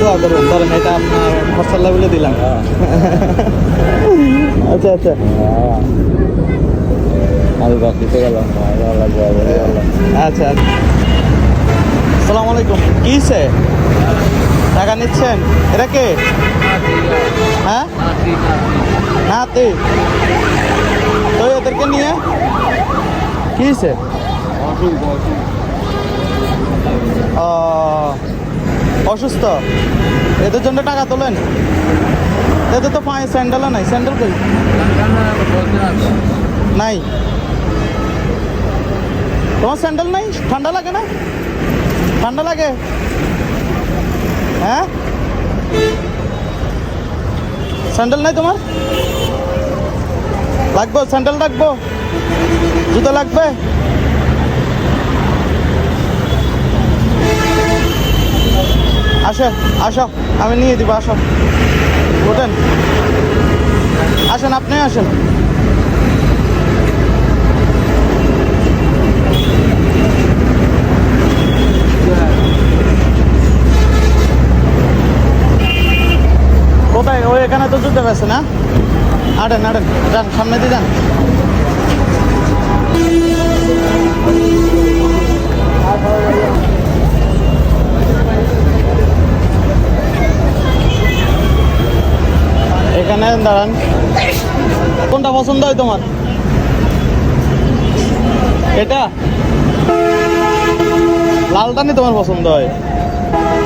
দোয়া করবেন, ধরেন এটা আপনার মাশাআল্লাহ বলে দিলাম। আচ্ছা আচ্ছা, আচ্ছা। আসসালামু আলাইকুম। কি হইছে? টাকা নিচ্ছেন? এটা কে? হ্যাঁ, নাতি। তো ওদেরকে নিয়ে কি হয়েছে? অসুস্থ, এদের জন্য টাকা তোলেন? এদের তো পায়ে স্যান্ডেলও নাই। স্যান্ডেল কই? নাই। তোমার স্যান্ডেল নাই? ঠান্ডা লাগে না? ঠান্ডা লাগে? হ্যাঁ, স্যান্ডেল নাই তোমার? লাগবে স্যান্ডেল, লাগবো জুতো লাগবে? আসো আসো, আমি নিয়ে দিব। আসো, ওঠেন, আসেন, আপনি আসেন। কোথায়? ওই এখানে তো জুতো বেছে না? আড়েন আড়েন, যান সামনে দিয়ে যান। এখানে দাঁড়ান। কোনটা পছন্দ হয় তোমার? এটা লালটা নি তোমার পছন্দ হয়?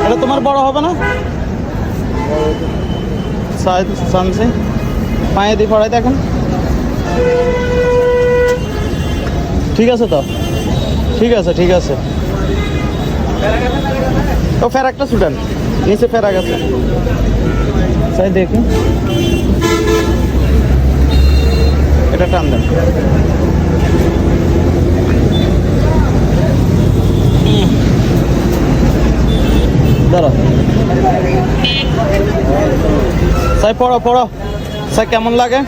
এটা তোমার বড় হবে না? সানসি পায়ে দিয়ে পড়াই দেখেন। ঠিক আছে তো, ঠিক আছে ঠিক আছে। ও ফেরাকটা ছুটেন, নিচে ফেরাক আছে, তাই দেখুন। এটা টান দেন। দাঁড়া সাই, পড়ো পড়ো। সাই কেমন লাগে?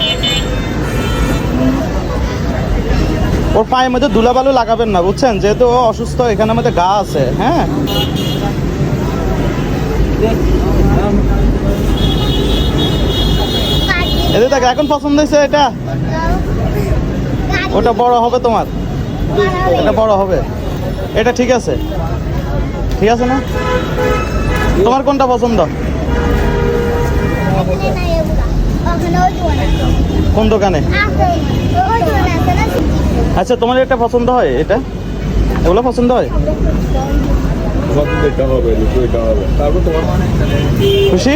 ওর পায়ের মধ্যে ধুলাবালু লাগাবেন না, বুঝছেন? যেহেতু ও অসুস্থ, এখানের মধ্যে গা আছে। হ্যাঁ, এদের দেখ এখন পছন্দ হয়েছে এটা। ওটা বড় হবে তোমার, এটা বড় হবে। এটা ঠিক আছে, ঠিক আছে না? তোমার কোনটা পছন্দ? কোন দোকানে? আচ্ছা, তোমার এটা পছন্দ হয়? এটা এগুলো পছন্দ হয়? খুশি?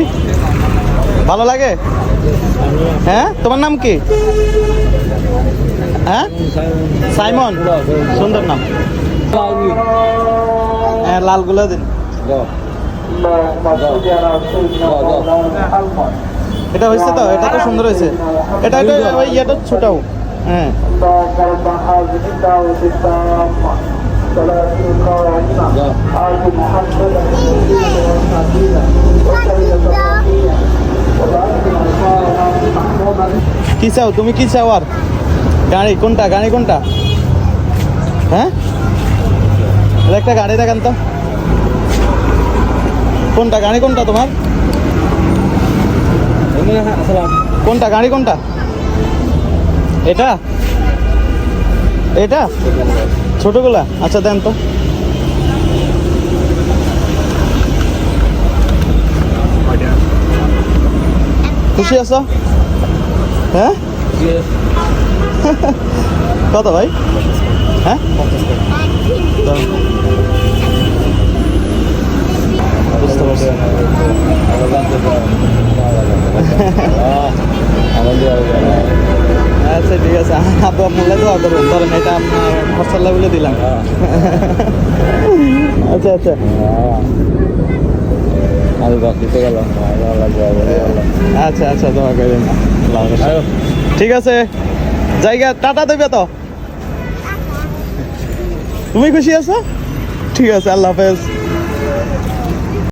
ভালো লাগে? হ্যাঁ, তোমার নাম কি? হ্যাঁ, সাইমন, সুন্দর নাম। হ্যাঁ, লালগুলো দিন। এটা হয়েছে তো? এটা তো সুন্দর হয়েছে। এটা ওই ইয়েটা ছোটাও। হ্যাঁ, কি চাও তুমি? কি চাও? আর গাড়ি কোনটা? গাড়ি কোনটা? হ্যাঁ, একটা গাড়ি দেখান তো। কোনটা গাড়ি? কোনটা তোমার? কোনটা গাড়ি? কোনটা? এটা এটা ছোটগুলা? আচ্ছা দেন তো। খুশি আছো? হ্যাঁ, কত ভাই? হ্যাঁ, বুঝতে পারছি। আচ্ছা ঠিক আছে, আব্বু আম্মুল্লাহ দোয়া করবেন, ধরেন এটা আপনার মাশাআল্লাহ বলে দিলাম। আচ্ছা আচ্ছা, আচ্ছা আচ্ছা, দোয়া করেন না। ঠিক আছে, জায়গা টাটা দেবে তো? তুমি খুশি আছো? ঠিক আছে, আল্লাহ হাফেজ।